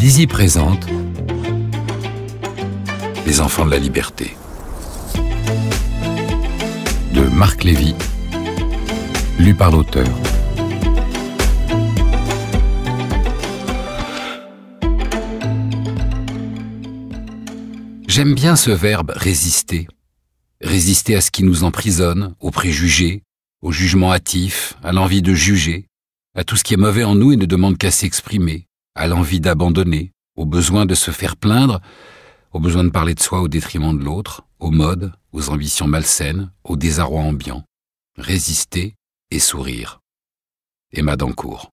Lizzie présente Les enfants de la liberté de Marc Lévy, lu par l'auteur. J'aime bien ce verbe « résister ». Résister à ce qui nous emprisonne, aux préjugés, au jugement hâtif, à l'envie de juger, à tout ce qui est mauvais en nous et ne demande qu'à s'exprimer, à l'envie d'abandonner, au besoin de se faire plaindre, au besoin de parler de soi au détriment de l'autre, aux modes, aux ambitions malsaines, au désarroi ambiant. Résister et sourire. Emma Dancourt.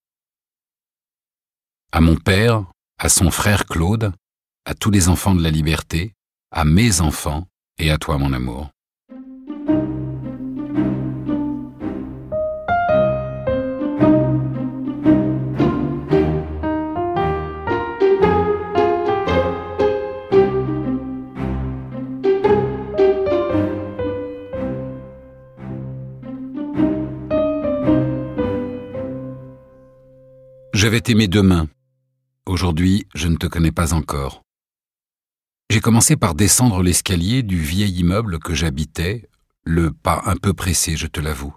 À mon père, à son frère Claude, à tous les enfants de la liberté, à mes enfants et à toi mon amour. Je vais t'aimer demain. Aujourd'hui, je ne te connais pas encore. J'ai commencé par descendre l'escalier du vieil immeuble que j'habitais, le pas un peu pressé, je te l'avoue.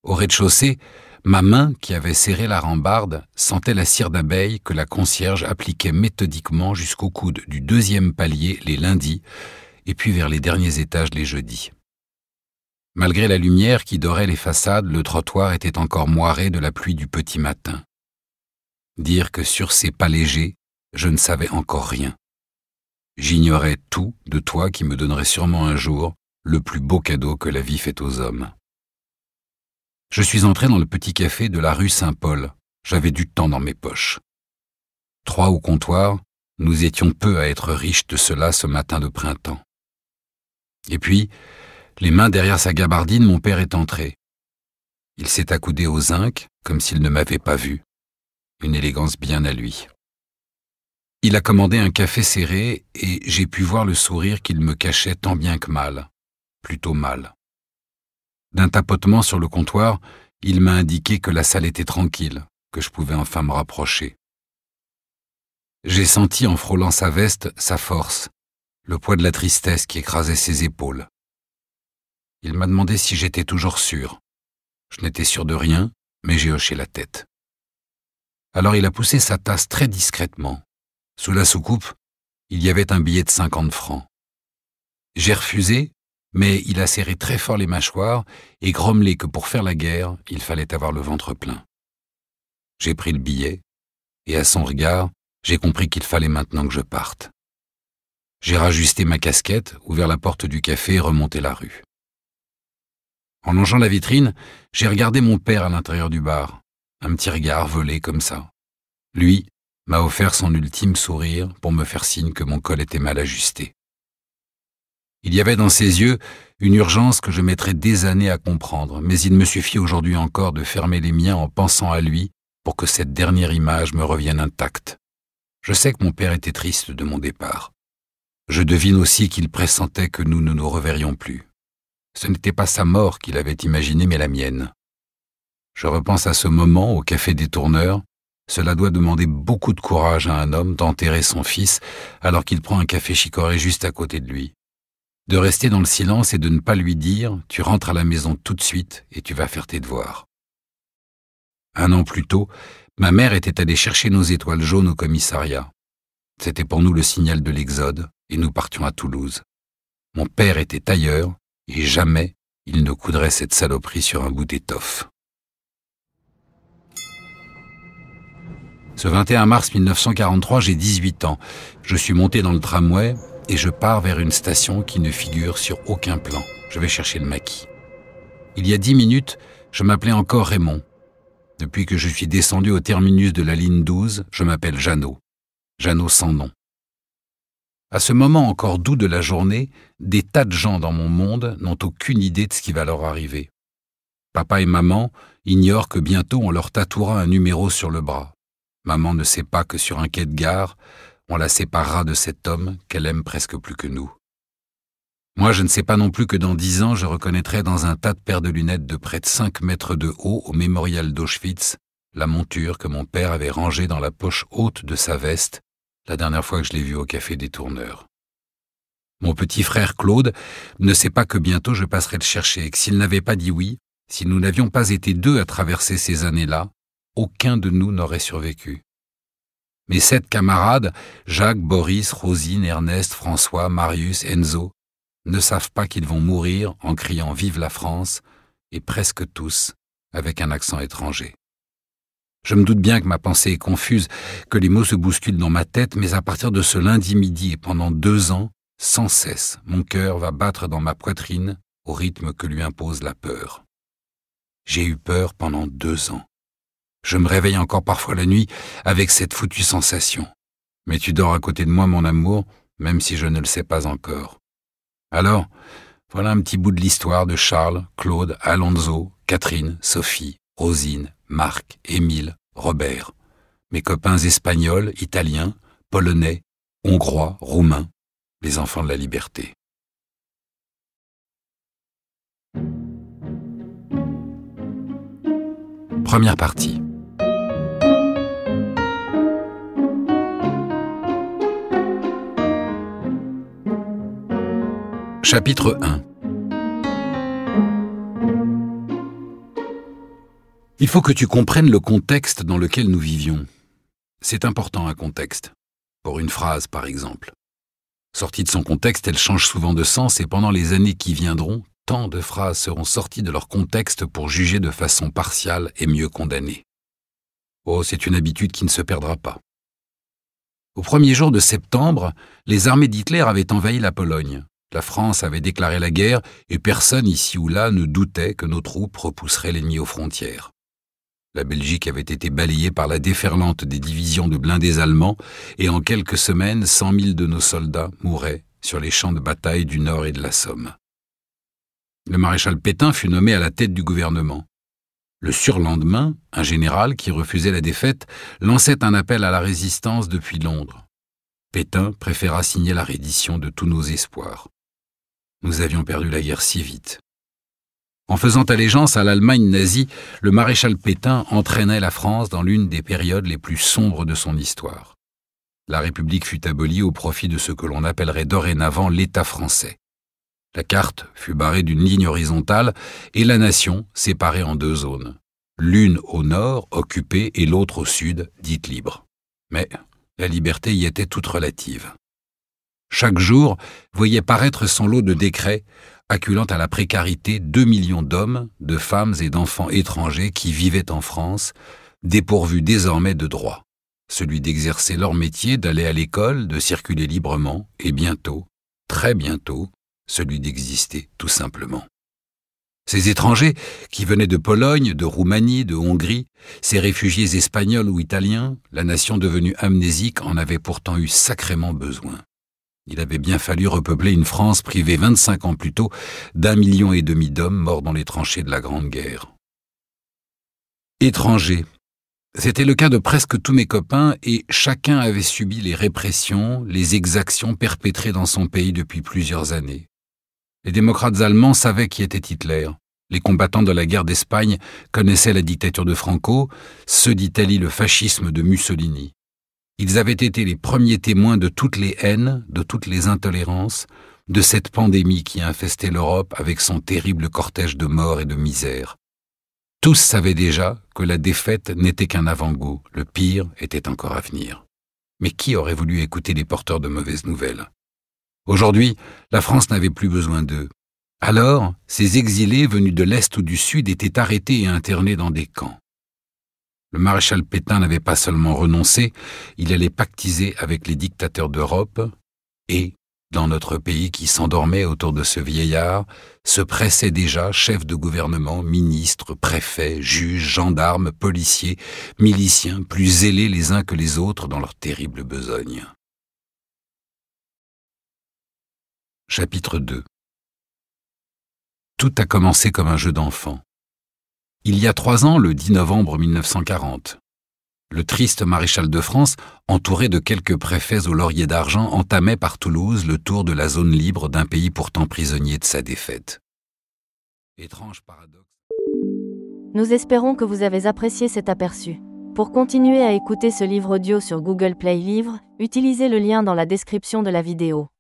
Au rez-de-chaussée, ma main, qui avait serré la rambarde, sentait la cire d'abeille que la concierge appliquait méthodiquement jusqu'au coude du deuxième palier les lundis, et puis vers les derniers étages les jeudis. Malgré la lumière qui dorait les façades, le trottoir était encore moiré de la pluie du petit matin. Dire que sur ces pas légers, je ne savais encore rien. J'ignorais tout de toi qui me donnerait sûrement un jour le plus beau cadeau que la vie fait aux hommes. Je suis entré dans le petit café de la rue Saint-Paul. J'avais du temps dans mes poches. 3 au comptoir, nous étions peu à être riches de cela ce matin de printemps. Et puis, les mains derrière sa gabardine, mon père est entré. Il s'est accoudé au zinc, comme s'il ne m'avait pas vu. Une élégance bien à lui. Il a commandé un café serré et j'ai pu voir le sourire qu'il me cachait tant bien que mal, plutôt mal. D'un tapotement sur le comptoir, il m'a indiqué que la salle était tranquille, que je pouvais enfin me rapprocher. J'ai senti en frôlant sa veste sa force, le poids de la tristesse qui écrasait ses épaules. Il m'a demandé si j'étais toujours sûr. Je n'étais sûr de rien, mais j'ai hoché la tête. Alors il a poussé sa tasse très discrètement. Sous la soucoupe, il y avait un billet de 50 francs. J'ai refusé, mais il a serré très fort les mâchoires et grommelé que pour faire la guerre, il fallait avoir le ventre plein. J'ai pris le billet, et à son regard, j'ai compris qu'il fallait maintenant que je parte. J'ai rajusté ma casquette, ouvert la porte du café et remonté la rue. En longeant la vitrine, j'ai regardé mon père à l'intérieur du bar. Un petit regard volé comme ça. Lui m'a offert son ultime sourire pour me faire signe que mon col était mal ajusté. Il y avait dans ses yeux une urgence que je mettrais des années à comprendre, mais il me suffit aujourd'hui encore de fermer les miens en pensant à lui pour que cette dernière image me revienne intacte. Je sais que mon père était triste de mon départ. Je devine aussi qu'il pressentait que nous ne nous reverrions plus. Ce n'était pas sa mort qu'il avait imaginée, mais la mienne. Je repense à ce moment au café des Tourneurs. Cela doit demander beaucoup de courage à un homme d'enterrer son fils alors qu'il prend un café chicoré juste à côté de lui. De rester dans le silence et de ne pas lui dire « tu rentres à la maison tout de suite et tu vas faire tes devoirs ». 1 an plus tôt, ma mère était allée chercher nos étoiles jaunes au commissariat. C'était pour nous le signal de l'exode et nous partions à Toulouse. Mon père était tailleur et jamais il ne coudrait cette saloperie sur un bout d'étoffe. Ce 21 mars 1943, j'ai 18 ans. Je suis monté dans le tramway et je pars vers une station qui ne figure sur aucun plan. Je vais chercher le maquis. Il y a 10 minutes, je m'appelais encore Raymond. Depuis que je suis descendu au terminus de la ligne 12, je m'appelle Jeannot. Jeannot sans nom. À ce moment encore doux de la journée, des tas de gens dans mon monde n'ont aucune idée de ce qui va leur arriver. Papa et maman ignorent que bientôt on leur tatouera un numéro sur le bras. Maman ne sait pas que sur un quai de gare, on la séparera de cet homme qu'elle aime presque plus que nous. Moi, je ne sais pas non plus que dans 10 ans, je reconnaîtrai dans un tas de paires de lunettes de près de 5 mètres de haut au mémorial d'Auschwitz la monture que mon père avait rangée dans la poche haute de sa veste la dernière fois que je l'ai vu au café des Tourneurs. Mon petit frère Claude ne sait pas que bientôt je passerai le chercher et que s'il n'avait pas dit oui, si nous n'avions pas été deux à traverser ces années-là, aucun de nous n'aurait survécu. Mes 7 camarades, Jacques, Boris, Rosine, Ernest, François, Marius, Enzo, ne savent pas qu'ils vont mourir en criant « Vive la France !» et presque tous avec un accent étranger. Je me doute bien que ma pensée est confuse, que les mots se bousculent dans ma tête, mais à partir de ce lundi midi et pendant 2 ans, sans cesse, mon cœur va battre dans ma poitrine au rythme que lui impose la peur. J'ai eu peur pendant 2 ans. Je me réveille encore parfois la nuit avec cette foutue sensation. Mais tu dors à côté de moi, mon amour, même si je ne le sais pas encore. Alors, voilà un petit bout de l'histoire de Charles, Claude, Alonso, Catherine, Sophie, Rosine, Marc, Émile, Robert. Mes copains espagnols, italiens, polonais, hongrois, roumains, les enfants de la liberté. Première partie. Chapitre 1. Il faut que tu comprennes le contexte dans lequel nous vivions. C'est important, un contexte. Pour une phrase, par exemple. Sortie de son contexte, elle change souvent de sens et pendant les années qui viendront, tant de phrases seront sorties de leur contexte pour juger de façon partiale et mieux condamner. Oh, c'est une habitude qui ne se perdra pas. Au premier jour de septembre, les armées d'Hitler avaient envahi la Pologne. La France avait déclaré la guerre et personne ici ou là ne doutait que nos troupes repousseraient l'ennemi aux frontières. La Belgique avait été balayée par la déferlante des divisions de blindés allemands et en quelques semaines, 100 000 de nos soldats mouraient sur les champs de bataille du Nord et de la Somme. Le maréchal Pétain fut nommé à la tête du gouvernement. Le surlendemain, un général qui refusait la défaite lançait un appel à la résistance depuis Londres. Pétain préféra signer la reddition de tous nos espoirs. Nous avions perdu la guerre si vite. En faisant allégeance à l'Allemagne nazie, le maréchal Pétain entraînait la France dans l'une des périodes les plus sombres de son histoire. La République fut abolie au profit de ce que l'on appellerait dorénavant l'État français. La carte fut barrée d'une ligne horizontale et la nation séparée en 2 zones. L'une au nord, occupée, et l'autre au sud, dite libre. Mais la liberté y était toute relative. Chaque jour voyait paraître son lot de décrets acculant à la précarité 2 millions d'hommes, de femmes et d'enfants étrangers qui vivaient en France, dépourvus désormais de droits, celui d'exercer leur métier, d'aller à l'école, de circuler librement, et bientôt, très bientôt, celui d'exister tout simplement. Ces étrangers, qui venaient de Pologne, de Roumanie, de Hongrie, ces réfugiés espagnols ou italiens, la nation devenue amnésique en avait pourtant eu sacrément besoin. Il avait bien fallu repeupler une France privée 25 ans plus tôt d'1,5 million d'hommes morts dans les tranchées de la Grande Guerre. Étrangers. C'était le cas de presque tous mes copains et chacun avait subi les répressions, les exactions perpétrées dans son pays depuis plusieurs années. Les démocrates allemands savaient qui était Hitler. Les combattants de la guerre d'Espagne connaissaient la dictature de Franco, ceux d'Italie le fascisme de Mussolini. Ils avaient été les premiers témoins de toutes les haines, de toutes les intolérances, de cette pandémie qui infestait l'Europe avec son terrible cortège de morts et de misère. Tous savaient déjà que la défaite n'était qu'un avant-goût, le pire était encore à venir. Mais qui aurait voulu écouter les porteurs de mauvaises nouvelles ? Aujourd'hui, la France n'avait plus besoin d'eux. Alors, ces exilés venus de l'Est ou du Sud étaient arrêtés et internés dans des camps. Le maréchal Pétain n'avait pas seulement renoncé, il allait pactiser avec les dictateurs d'Europe et, dans notre pays qui s'endormait autour de ce vieillard, se pressaient déjà chefs de gouvernement, ministres, préfets, juges, gendarmes, policiers, miliciens, plus zélés les uns que les autres dans leur terrible besogne. Chapitre 2. Tout a commencé comme un jeu d'enfant. Il y a 3 ans, le 10 novembre 1940, le triste maréchal de France, entouré de quelques préfets au laurier d'argent, entamait par Toulouse le tour de la zone libre d'un pays pourtant prisonnier de sa défaite. Étrange paradoxe. Nous espérons que vous avez apprécié cet aperçu. Pour continuer à écouter ce livre audio sur Google Play Livres, utilisez le lien dans la description de la vidéo.